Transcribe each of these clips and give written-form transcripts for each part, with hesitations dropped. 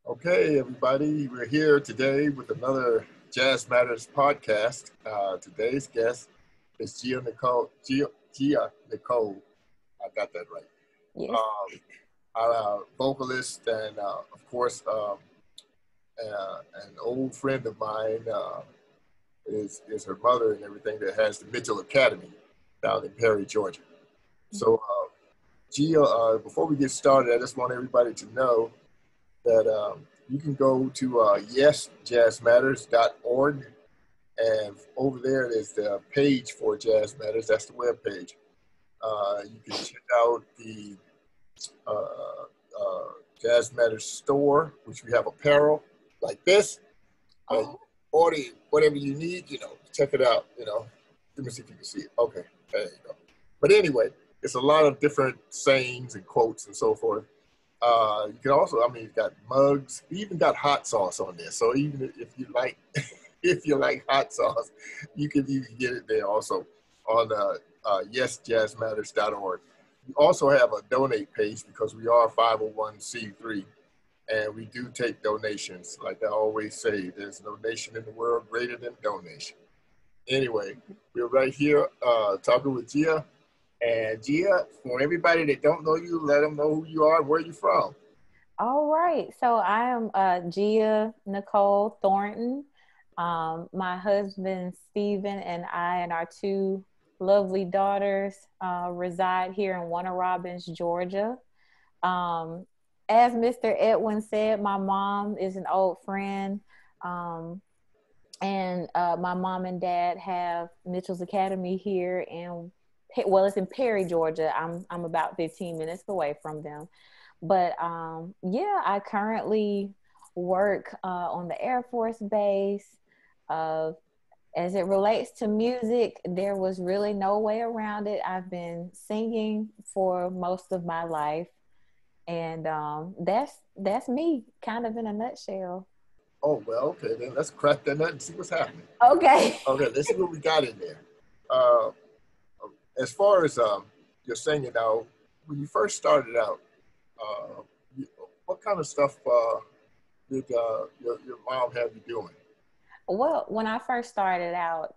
Okay, everybody, we're here today with another Jazz Matters podcast. Today's guest is Gia Nicole. I got that right. Yes. Our vocalist and, of course, an old friend of mine is her mother and everything that has the Mitchell Academy down in Perry, Georgia. So, Gia, before we get started, I just want everybody to know that you can go to yesjazzmatters.org, and over there there's the page for Jazz Matters. That's the web page. You can check out the Jazz Matters store, which we have apparel like this. Order whatever you need, check it out, Let me see if you can see it. Okay, there you go. But anyway, it's a lot of different sayings and quotes and so forth. You can also, you've got mugs. We even got hot sauce on there. So even if you like, if you like hot sauce, you can get it there also on yesjazzmatters.org. We also have a donate page because we are 501c3, and we do take donations. Like I always say, there's no nation in the world greater than donation. Anyway, we're right here talking with Gia. And Gia, for everybody that don't know you, let them know who you are and where you're from. All right. So I am Gia Nicole Thornton. My husband, Stephen, and I and our two lovely daughters reside here in Warner Robins, Georgia. As Mr. Edwin said, my mom is an old friend. And my mom and dad have Mitchell's Academy here in it's in Perry, Georgia. I'm about 15 minutes away from them. But I currently work on the Air Force Base. As it relates to music, there was really no way around it. I've been singing for most of my life. And that's me, kind of in a nutshell. Oh, well, okay, then let's crack that nut and see what's happening. Okay. Okay, let's see what we got in there. As far as your singing now, when you first started out, what kind of stuff did your mom have you doing? Well, when I first started out,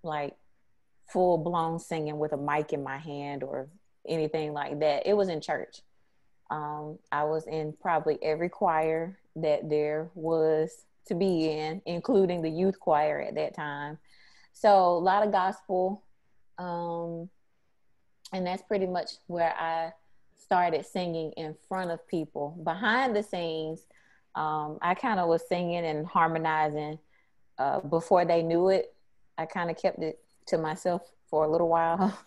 like full blown singing with a mic in my hand or anything like that, it was in church. I was in probably every choir that there was to be in, including the youth choir at that time. So a lot of gospel. And that's pretty much where I started singing in front of people. Behind the scenes, I kind of was singing and harmonizing before they knew it. I kind of kept it to myself for a little while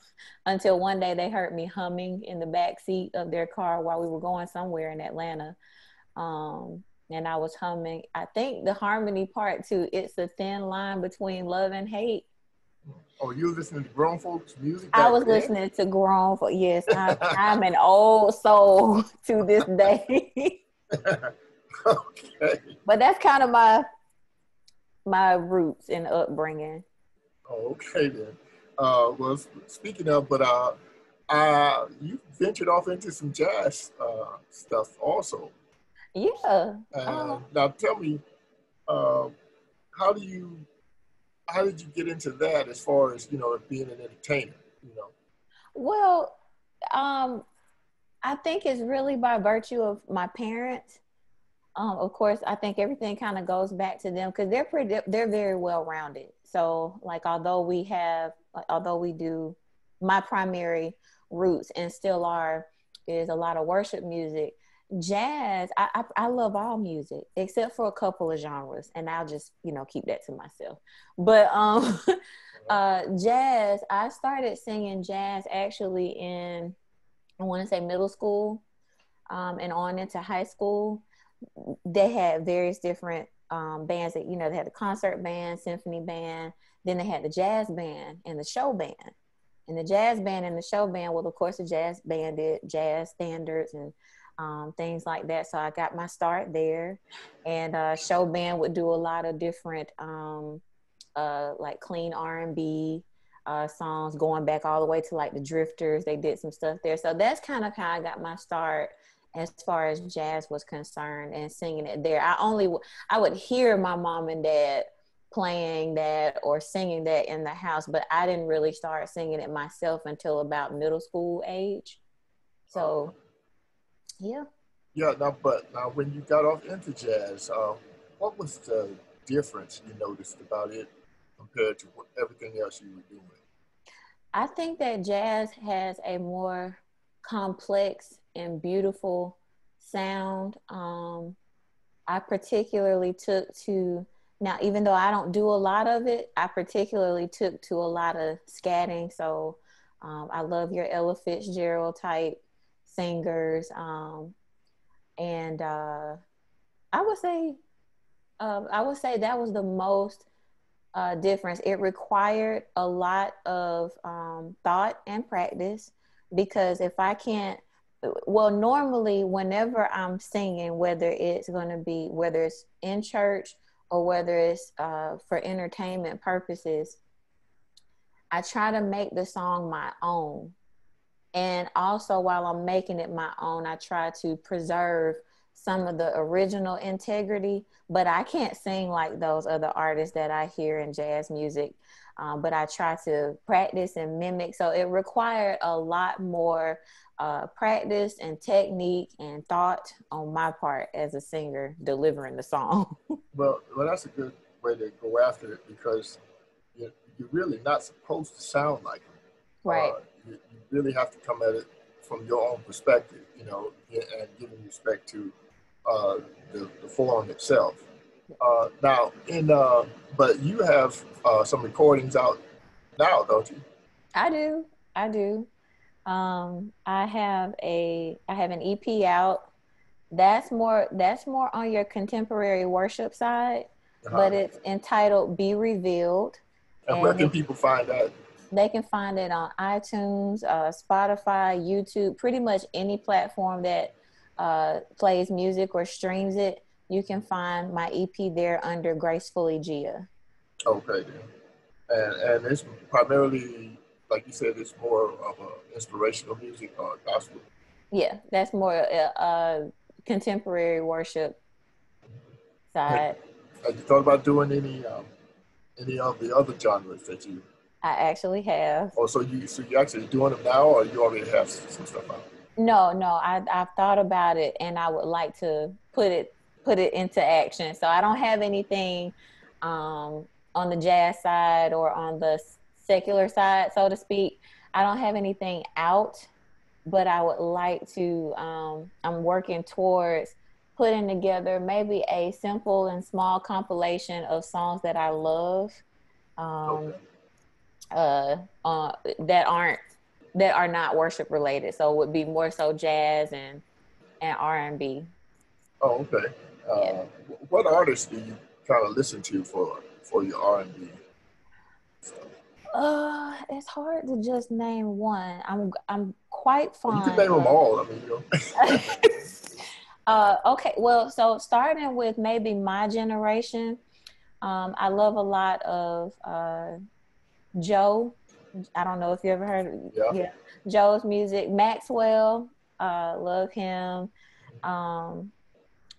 until one day they heard me humming in the back seat of their car while we were going somewhere in Atlanta. And I was humming, I think the harmony part too, it's a thin line between love and hate. Oh, you were listening to grown folks' music I back was then? listening to grown folks. Yes, I'm an old soul to this day. Okay. But that's kind of my roots and upbringing. Oh, okay then. Well, speaking of, but you ventured off into some jazz stuff also. Yeah. Now tell me, uh, how do you how did you get into that as far as being an entertainer? Well, I think it's really by virtue of my parents. Of course, I think everything kind of goes back to them because they're very well rounded. So, like, although we do, my primary roots and still are is a lot of worship music. Jazz, I love all music except for a couple of genres, and I'll just keep that to myself. But jazz, I started singing jazz actually in, I want to say, middle school, and on into high school. They had various different bands that, they had the concert band, symphony band, then they had the jazz band and the show band. And the jazz band and the show band, well, of course, the jazz band did jazz standards and things like that. So I got my start there. And show band would do a lot of different like clean R&B songs, going back all the way to like the Drifters. They did some stuff there. So that's kind of how I got my start. as far as jazz was concerned and singing it there. I would hear my mom and dad playing that or singing that in the house, but I didn't really start singing it myself until about middle school age. So, yeah. Yeah, now when you got off into jazz, what was the difference you noticed about it compared to everything else you were doing? I think that jazz has a more complex and beautiful sound. I particularly took to, now, even though I don't do a lot of it, I particularly took to a lot of scatting. So I love your Ella Fitzgerald type singers. And I would say that was the most difference. It required a lot of thought and practice, because if I can't, well, normally whenever I'm singing, whether it's in church or whether it's for entertainment purposes, I try to make the song my own. And also, while I'm making it my own, I try to preserve some of the original integrity, but I can't sing like those other artists that I hear in jazz music. But I try to practice and mimic. So it required a lot more practice and technique and thought on my part as a singer delivering the song. Well, that's a good way to go after it, because you're really not supposed to sound like them. Right. You really have to come at it from your own perspective, and giving respect to the form itself. Now, but you have some recordings out now, don't you? I do. I do. I have an EP out. That's more on your contemporary worship side, but it's entitled "Be Revealed." And where can people find that? They can find it on iTunes, Spotify, YouTube, pretty much any platform that plays music or streams it. You can find my EP there under Gracefully Gia. Okay, and it's primarily, like you said, it's more of a inspirational music or gospel. Yeah, that's more contemporary worship side. Have you thought about doing any of the other genres that you? I actually have. Oh, so you actually doing them now, or you already have some stuff out? No, I've thought about it, and I would like to put it into action. So I don't have anything on the jazz side or on the secular side, so to speak. I don't have anything out, but I would like to. I'm working towards putting together maybe a simple and small compilation of songs that I love. Okay. That are not worship related, so it would be more so jazz and R&B. Oh, okay. Yeah. What artists do you kind of listen to for your R&B stuff? It's hard to just name one. I'm quite fond. You can name them all. I mean, Okay, well, so starting with maybe my generation, I love a lot of Joe. I don't know if you ever heard of Joe's music. Maxwell, love him.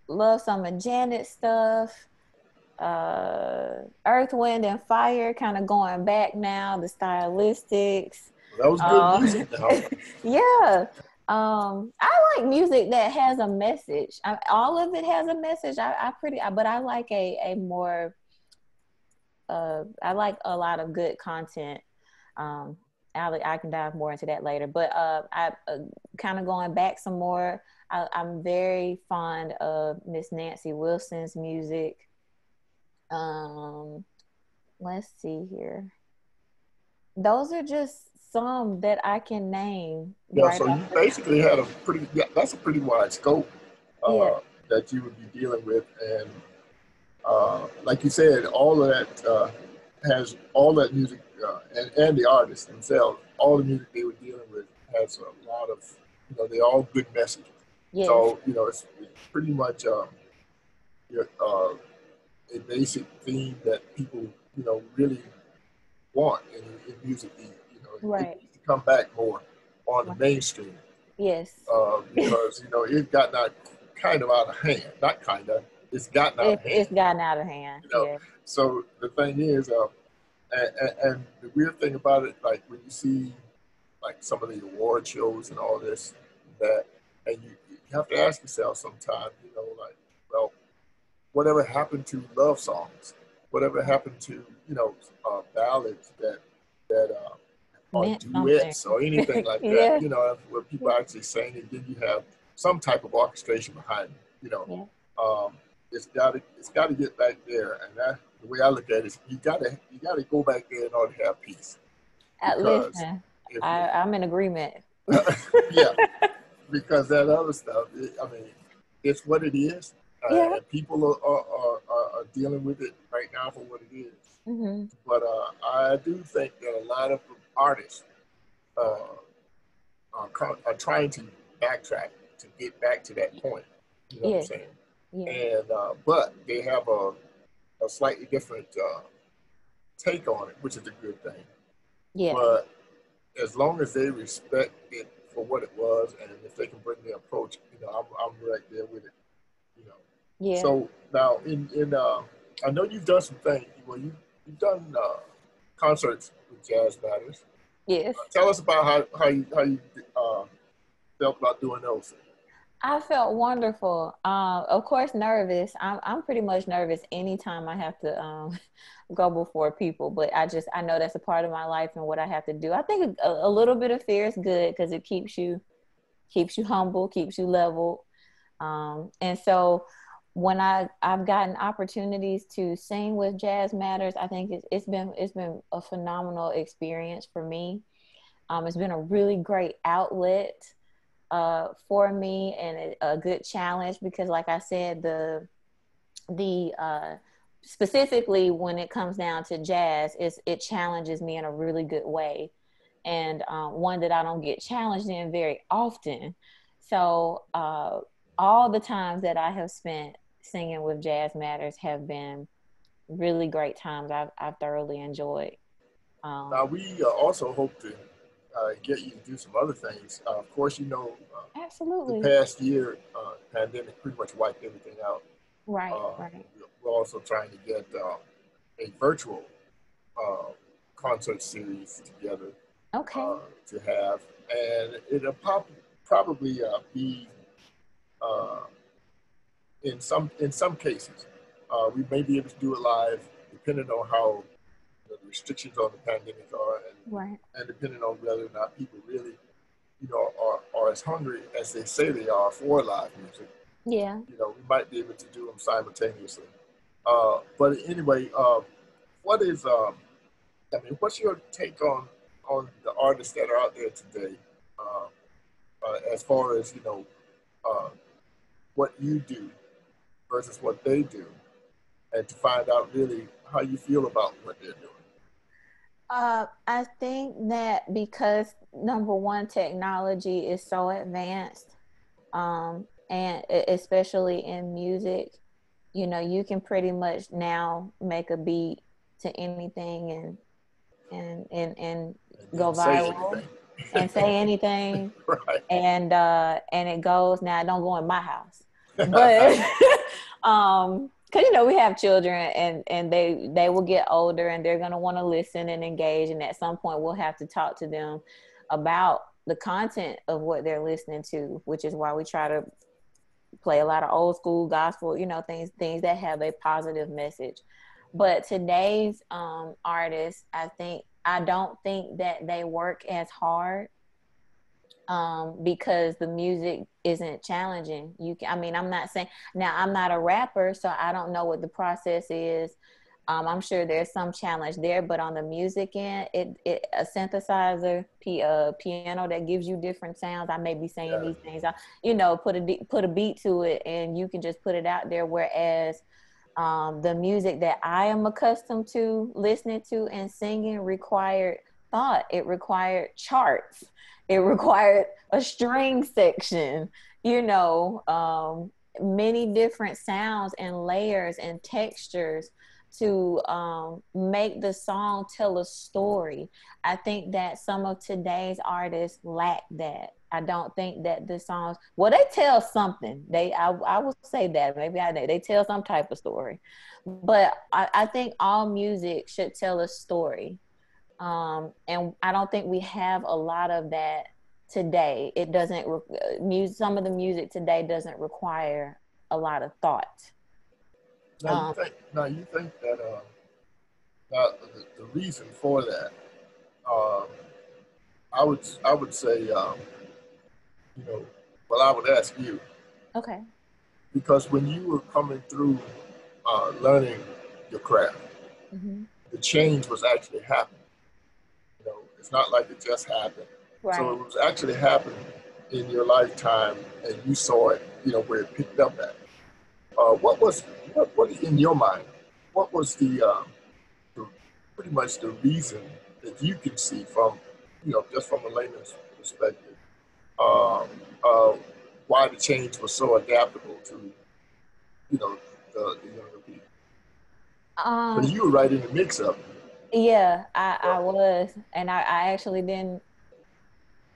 Love some of Janet's stuff. Earth, Wind, and Fire, kind of going back now, the stylistics. That was good music now. Yeah. I like music that has a message. All of it has a message. But I like a more, I like a lot of good content. I can dive more into that later, but I kind of going back some more. I'm very fond of Miss Nancy Wilson's music. Let's see here. Those are just some that I can name. Yeah, right, so you basically had that's a pretty wide scope that you would be dealing with. And like you said, all of that has all that music and the artists themselves, all the music they were dealing with has a lot of, they're all good messages. Yes. So, it's pretty much a basic theme that people, really want in music. Right. It needs to come back more on the mainstream. Yes. because it got not kind of out of hand. Not kind of, it's gotten out of hand. It's gotten out of hand. Yeah. So the thing is, and the weird thing about it, like when you see like some of the award shows and all this, that, and you have to ask yourself sometimes, like, well, whatever happened to love songs? Whatever happened to ballads that or Meant something. duets or anything like that? Yeah. Where people actually sing, and then you have some type of orchestration behind it. Yeah. It's got to get back there, and the way I look at it is you got to go back there in order to have peace. Listen, I'm in agreement. Yeah, because that other stuff, it's what it is. Yeah. And people are dealing with it right now for what it is. Mm-hmm. But I do think that a lot of artists are trying to backtrack to get back to that point. You know what I'm saying? Yeah. And but they have a slightly different take on it, which is a good thing. Yeah. But as long as they respect it for what it was, and if they can bring their approach, I'm right there with it. Yeah. So now, I know you've done some things. Well, you've done concerts with Jazz Matters. Yes. Tell us about how you felt about doing those things. I felt wonderful. Of course, nervous. I'm pretty much nervous anytime I have to go before people. But I know that's a part of my life and what I have to do. I think a little bit of fear is good because it keeps you humble, keeps you leveled. And so when I've gotten opportunities to sing with Jazz Matters, I think it's been a phenomenal experience for me. It's been a really great outlet for me, and a good challenge because, like I said, the specifically when it comes down to jazz, it challenges me in a really good way, and one that I don't get challenged in very often. So all the times that I have spent singing with Jazz Matters have been really great times. I've thoroughly enjoyed. Now we also hope to get you to do some other things. Of course, Absolutely. the past year, pandemic pretty much wiped everything out. Right. Right. We're also trying to get a virtual concert series together. Okay. To have, and it'll probably be in some cases we may be able to do it live, depending on how the restrictions on the pandemic are, and depending on whether or not people really, are as hungry as they say they are for live music. Yeah. We might be able to do them simultaneously. But anyway, what's your take on the artists that are out there today, as far as what you do versus what they do, and to find out really how you feel about what they're doing? I think that because number one, technology is so advanced, and especially in music, you can pretty much now make a beat to anything and go viral and say anything. Right. And it goes. Now, don't go in my house, but because we have children, and they will get older, and they're going to want to listen and engage, and at some point we'll have to talk to them about the content of what they're listening to, which is why we try to play a lot of old school gospel, things that have a positive message. But today's artists, I don't think that they work as hard because the music isn't challenging. I'm not saying, now I'm not a rapper, so I don't know what the process is. I'm sure there's some challenge there, but on the music end, a synthesizer, piano that gives you different sounds. I may be saying these things, put a beat to it, and you can just put it out there. Whereas the music that I am accustomed to listening to and singing required thought. It required charts. It required a string section, many different sounds and layers and textures to make the song tell a story. I think that some of today's artists lack that. I don't think that the songs, well, they tell something. I will say that maybe they tell some type of story, but I think all music should tell a story. And I don't think we have a lot of that today. It doesn't, some of the music today doesn't require a lot of thought. Now you think that now the reason for that, um, I would say, you know, well, I would ask you, Okay. because when you were coming through learning your craft, Mm-hmm. the change was actually happening. You know, it's not like it just happened. So Right. it was actually happening in your lifetime, and you saw it. You know where it picked up at. What in your mind? What was the pretty much the reason that you can see from, you know, just from a layman's perspective, um, uh, why the change was so adaptable to, you know, the younger people? Because Um, you were right in the mix of it. yeah, I was, and I actually didn't.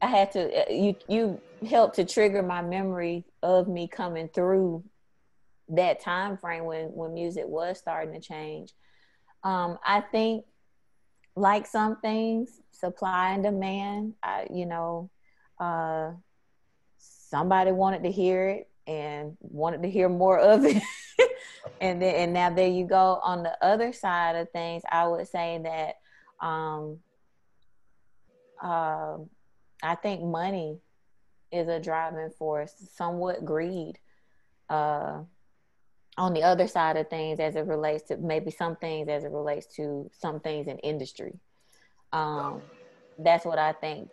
I had to. You helped to trigger my memory of me coming through that time frame when music was starting to change. I think like some things, supply and demand. Uh, somebody wanted to hear it and wanted to hear more of it. And now there you go. On the other side of things, I would say that um, uh, I think money is a driving force, somewhat greed. Uh, on the other side of things, as it relates to maybe some things, as it relates to some things in industry. Um, that's what I think.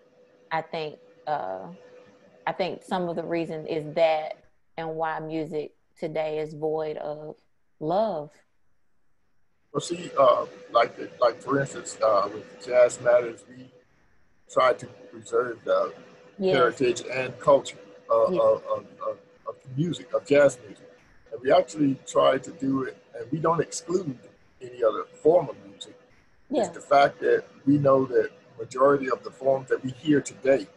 I think. I think some of the reason is that, and why music today is void of love. Well, see, like for instance, with Jazz Matters, we try to preserve the Yes. heritage and culture Yeah. of music, of jazz music. And we actually try to do it, and we don't exclude any other form of music. It's Yeah. the fact that we know that majority of the forms that we hear today,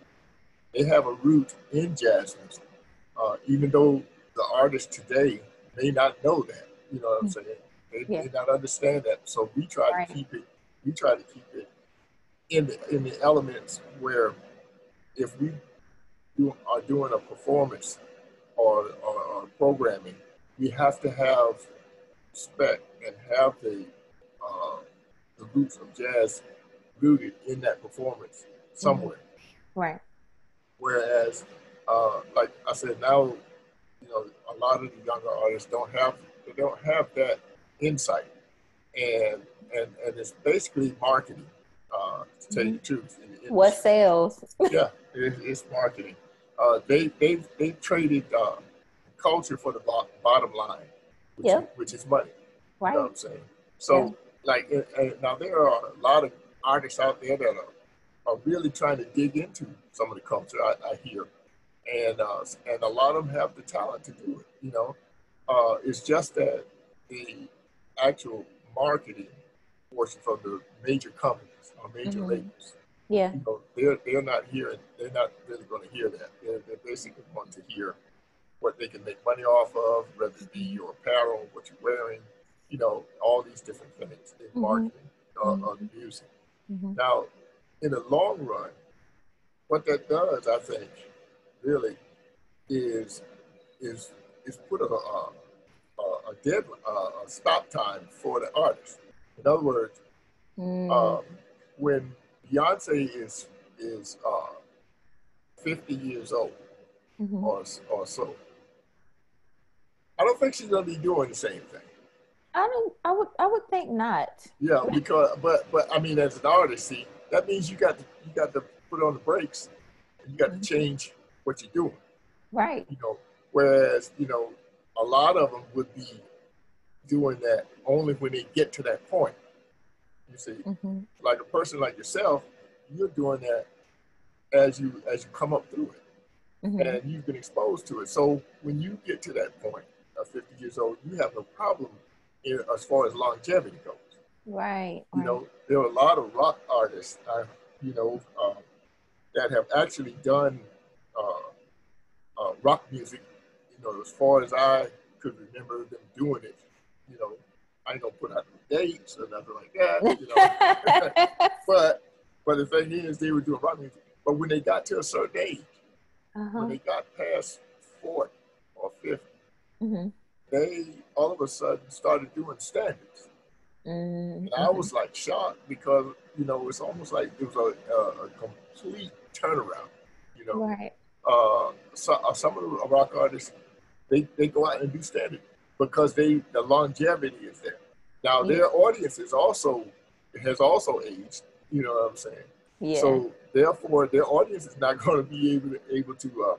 they have a root in jazz music. Even though the artists today may not know that, you know what I'm saying? They Yeah. may not understand that. So we try to Right. keep it. We try to keep it in the elements where if we are doing a performance or programming, we have to have spec and have uh, the roots of jazz rooted in that performance Mm-hmm. somewhere. Right. Whereas, like I said, now you know a lot of the younger artists don't have that insight, and and it's basically marketing. To tell you Mm-hmm. the truth, in the What industry, sells? yeah, it's marketing. They've traded culture for the bottom line, Yep. which is money. You know what Right. I'm saying? Yeah. So, like, now there are a lot of artists out there that are really trying to dig into some of the culture I hear, and a lot of them have the talent to do it. You know, it's just that the actual marketing portion from the major companies or major Mm-hmm. labels, Yeah. you know, they're not hearing. They're not really going to hear that. They're basically going to hear what they can make money off of, whether it be your apparel, what you're wearing, you know, all these different things in Mm-hmm. marketing of Mm-hmm. the music. Mm-hmm. Now, in the long run, what that does, I think, really is is is put a dead a stop time for the artist. In other words, Mm-hmm. um, when Beyonce is 50 years old Mm-hmm. or so, I don't think she's gonna be doing the same thing. I don't. I would think not. Yeah, because but I mean, as an artist, see, that means you got to put on the brakes and you got to Mhm. change what you're doing. Right. You know, whereas you know a lot of them would be doing that only when they get to that point. You see, Mm-hmm. like a person like yourself, you're doing that as you come up through it, Mm-hmm. and you've been exposed to it. So when you get to that point of 50 years old, you have no problem as far as longevity goes. Right. You Right. know, there are a lot of rock artists, you know, that have actually done rock music, as far as I could remember them doing it. I ain't gonna put out the dates or nothing like that, but the thing is, they were doing rock music. But when they got to a certain age, when they got past 40 or 50, they all of a sudden started doing standards. And I was like shocked because, it's almost like it was a complete turnaround, Right. Some of the rock artists, they go out and do standard because the longevity is there. Now their audience has also aged, you know what I'm saying? Yeah. So therefore their audience is not going to be able to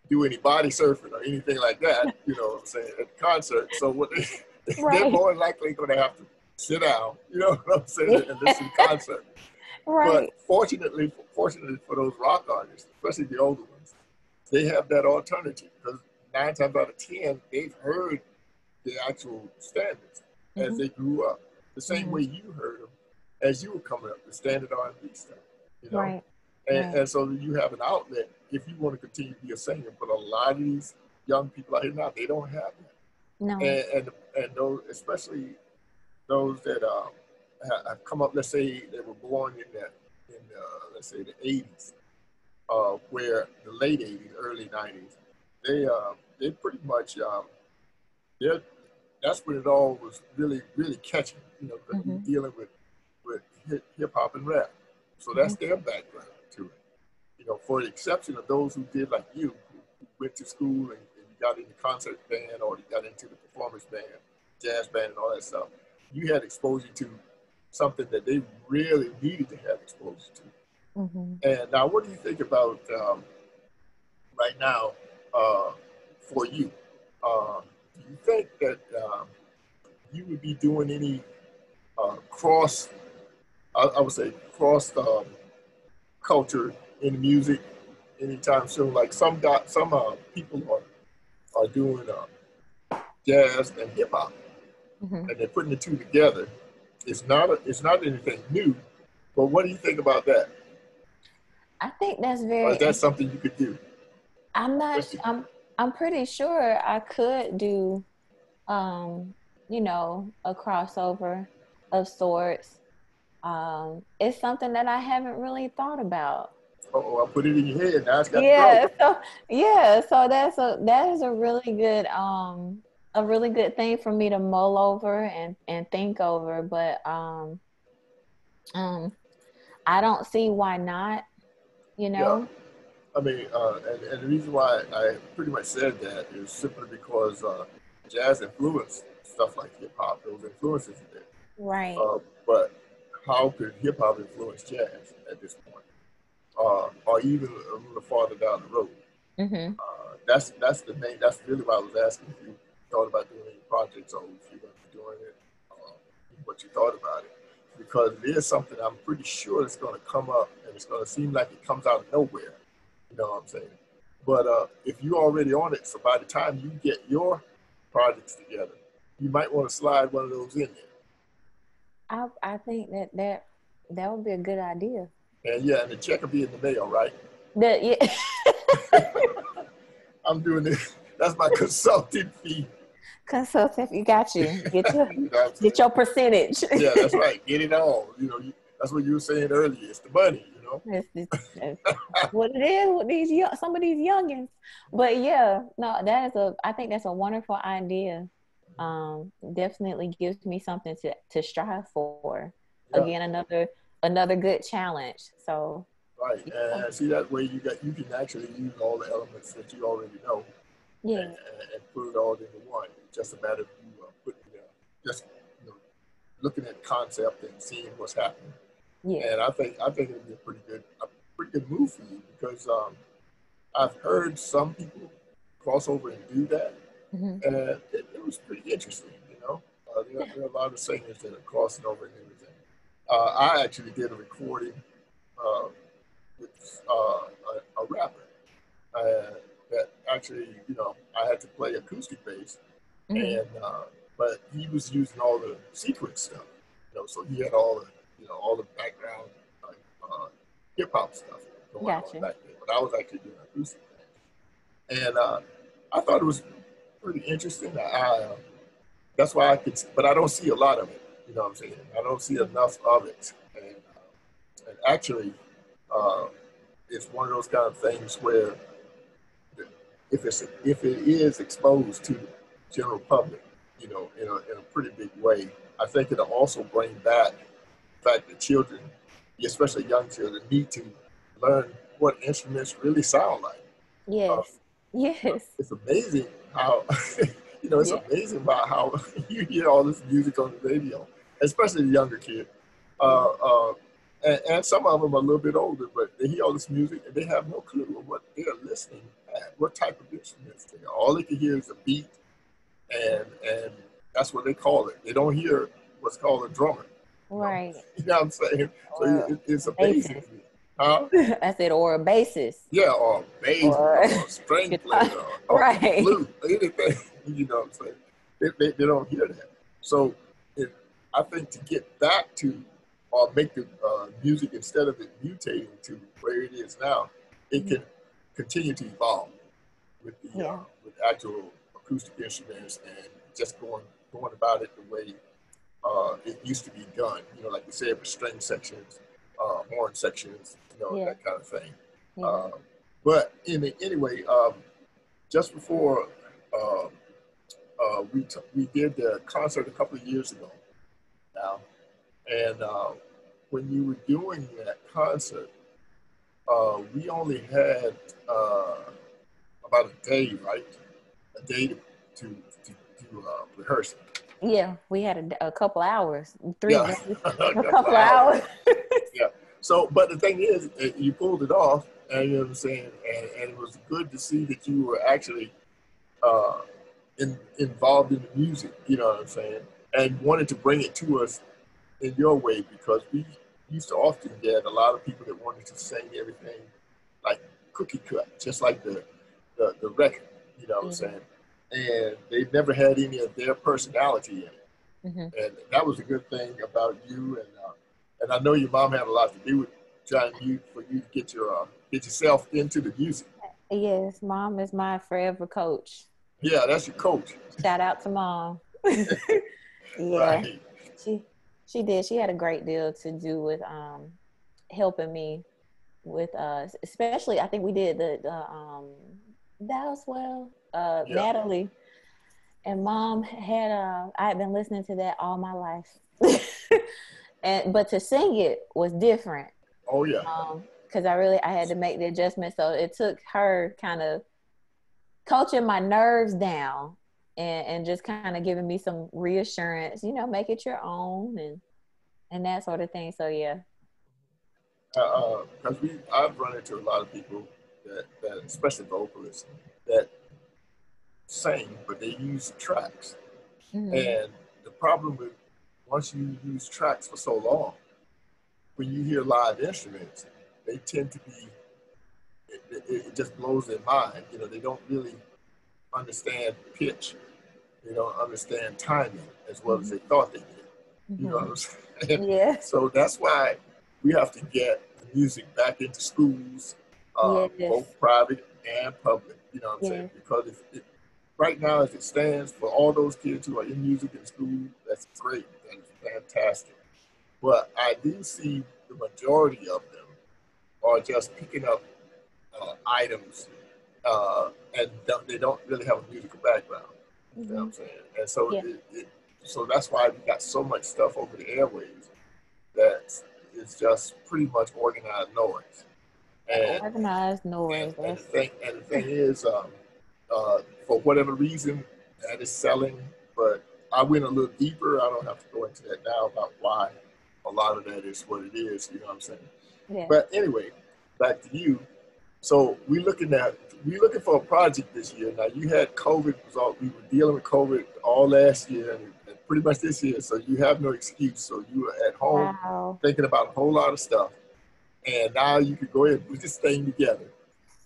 do any body surfing or anything like that, you know what I'm saying, at the concert. So what they're more than likely going to have to sit down, you know what I'm saying, and listen to concert. Right. But fortunately for those rock artists, especially the older ones, they have that alternative because 9 times out of 10, they've heard the actual standards as they grew up. The same way you heard them as you were coming up, the standard R&B stuff, Right. And so you have an outlet if you want to continue to be a singer. But a lot of these young people out here now, they don't have that. No. And those, especially those that have come up, let's say they were born in let's say the 80s, where the late 80s, early 90s, they pretty much that's when it all was really, really catching, because we're dealing with hip hop and rap. So that's their background to it. For the exception of those who did like you, who went to school and got into concert band or got into the performance band, jazz band and all that stuff, you had exposure to something that they really needed to have exposure to. And now, what do you think about right now for you? Do you think that you would be doing any cross culture in music anytime soon? Like some people are doing jazz and hip hop, and they're putting the two together. It's not anything new, but what do you think about that? I think that's very. Or is that something you could do? I'm pretty sure I could do, a crossover of sorts. It's something that I haven't really thought about. Oh, I put it in your head. Now it's got to go. So that is a really good thing for me to mull over and think over. But I don't see why not. Yeah. I mean, and the reason why I pretty much said that is simply because jazz influenced stuff like hip hop. Those influences are there. Right. But how could hip hop influence jazz at this point? Or even a little farther down the road? That's the main. That's really why I was asking if you thought about doing any projects or if you're going to be doing it, what you thought about it. Because it is something I'm pretty sure it's going to come up and it's going to seem like it comes out of nowhere. You know what I'm saying? But if you're already on it, so by the time you get your projects together, you might want to slide one of those in there. I think that would be a good idea. And and the check will be in the mail, right? I'm doing this. That's my consulting fee. Consultant, you got you. Get your percentage. Yeah, that's right. Get it all. That's what you were saying earlier. It's the money. That's what it is with some of these youngins. But I think that's a wonderful idea. Definitely gives me something to strive for. Yeah. Again, another good challenge. So right, and see that way you can actually use all the elements that you already know. Yeah. And put it all into one. It's just a matter of you looking at the concept and seeing what's happening. Yeah. And I think it would be a pretty good move for you because I've heard some people cross over and do that, and it was pretty interesting. There are a lot of singers that are crossing over and everything. I actually did a recording with a rapper that actually, I had to play acoustic bass, and but he was using all the sequence stuff, so he had all the background hip hop stuff going on back then. when I was actually doing acoustic things. And I thought it was pretty interesting. That's why but I don't see a lot of it. You know what I'm saying? I don't see enough of it. And actually, it's one of those kind of things where if it is exposed to the general public, you know, in a pretty big way, I think it'll also bring back the fact that children, especially young children, need to learn what instruments really sound like. Yes. Yes. It's amazing how, it's amazing about how you hear all this music on the radio, especially the younger kids. And some of them are a little bit older, but they hear all this music and they have no clue of what they're listening at, what type of instruments they are. All they can hear is a beat, and that's what they call it. They don't hear what's called a drummer. Right. You know what I'm saying? So it's amazing. Huh? I said, or a bassist. Yeah, or a bass, or a string player, or right. a flute, anything. You know what I'm saying? They don't hear that. So I think to get back to, or make the music, instead of it mutating to where it is now, it can continue to evolve with the with actual acoustic instruments and just going about it the way it used to be done. You know, like you said, with string sections, horn sections, that kind of thing. But anyway, just before we did the concert a couple of years ago now, and when you were doing that concert, we only had about a day, right? A day to rehearse. Yeah, we had a couple hours, a couple hours. Yeah. So, but the thing is, you pulled it off, and you know what I'm saying, and it was good to see that you were actually involved in the music. You know what I'm saying, and wanted to bring it to us in your way, because we used to often get a lot of people that wanted to sing everything like cookie cut, just like the record. You know what I'm saying. And they've never had any of their personality in it. And that was a good thing about you. And I know your mom had a lot to do with trying for you to get yourself into the music. Yes, mom is my forever coach. Yeah, that's your coach. Shout out to mom. Right. She did. She had a great deal to do with helping me with especially I think we did the Dowswell, Natalie, and mom had I had been listening to that all my life. But to sing it was different. Oh yeah. Because I had to make the adjustment, so it took her kind of coaching my nerves down and just kind of giving me some reassurance, make it your own and that sort of thing. So yeah. Because I've run into a lot of people that especially vocalists, that sing, but they use tracks. And the problem with, once you use tracks for so long, when you hear live instruments, they tend to be, it just blows their mind. They don't really understand pitch. They don't understand timing as well as they thought they did. You know what I'm saying? Yeah. So that's why we have to get the music back into schools, both private and public. You know what I'm saying? Because right now, as it stands, for all those kids who are in music in school, that's great. That's fantastic. But I do see the majority of them are just picking up items, and they don't really have a musical background. You know what I'm saying? And so, so that's why we got so much stuff over the airwaves that is just pretty much organized noise. Organized noise. And the thing is, for whatever reason, that is selling. But I went a little deeper. I don't have to go into that now about why a lot of that is what it is. You know what I'm saying? Yeah. But anyway, back to you. So we're looking for a project this year. Now you had COVID. We were dealing with COVID all last year and pretty much this year. So you have no excuse. So you were at home thinking about a whole lot of stuff. And now you can go ahead and put this thing together,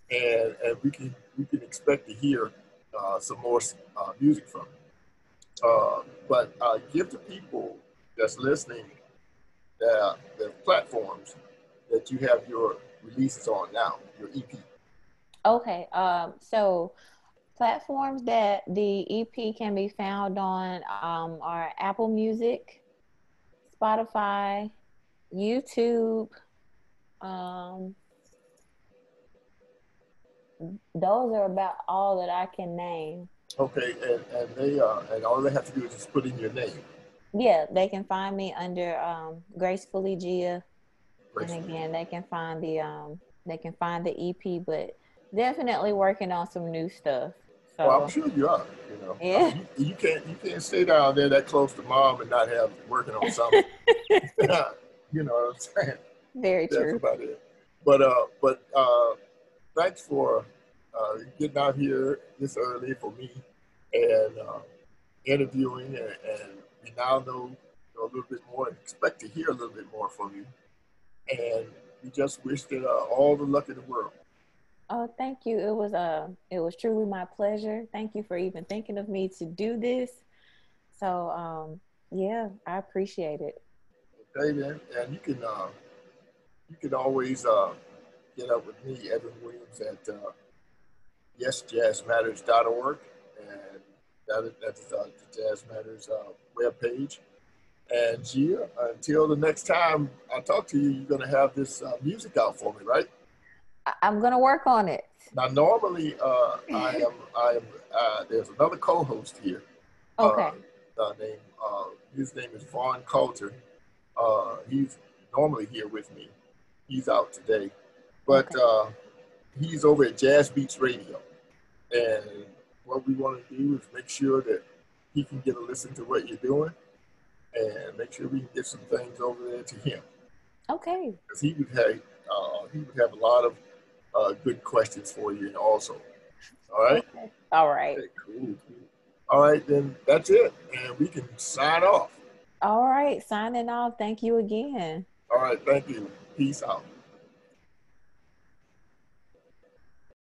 and we can expect to hear some more music from you. But give the people that's listening the platforms that you have your releases on now, your EP. Okay. So platforms that the EP can be found on are Apple Music, Spotify, YouTube. Um, those are about all that I can name. Okay, and they and all they have to do is just put in your name. Yeah, they can find me under Gracefully Gia, and Gracefully. again, they can find the EP, but definitely working on some new stuff. Well, I'm So sure you are. You know, I yeah, mean, you can't stay down there that close to mom and not have working on something. You know what I'm saying? very That's true. about it. But thanks for getting out here this early for me and interviewing, and we now know a little bit more and expect to hear a little bit more from you. And we just wish that all the luck in the world. Oh, thank you. It was truly my pleasure. Thank you for even thinking of me to do this. So yeah, I appreciate it. Okay, then, and you can always get up with me, Evan Williams, at yesjazzmatters.org, and that's the Jazz Matters webpage. And Gia, until the next time I talk to you, you're going to have this music out for me, right? I'm gonna work on it. Now, normally I am. There's another co-host here. Uh, Okay. named his name is Vaughn Coulter. He's normally here with me. He's out today, but Okay. he's over at Jazz Beats Radio. And what we want to do is make sure that he can get a listen to what you're doing, and make sure we can get some things over there to him, Okay. because he would have a lot of good questions for you also. All right. Okay. All right. Okay, cool. All right, then that's it, and we can sign off. All right. Signing off. Thank you again. All right, thank you. Peace out.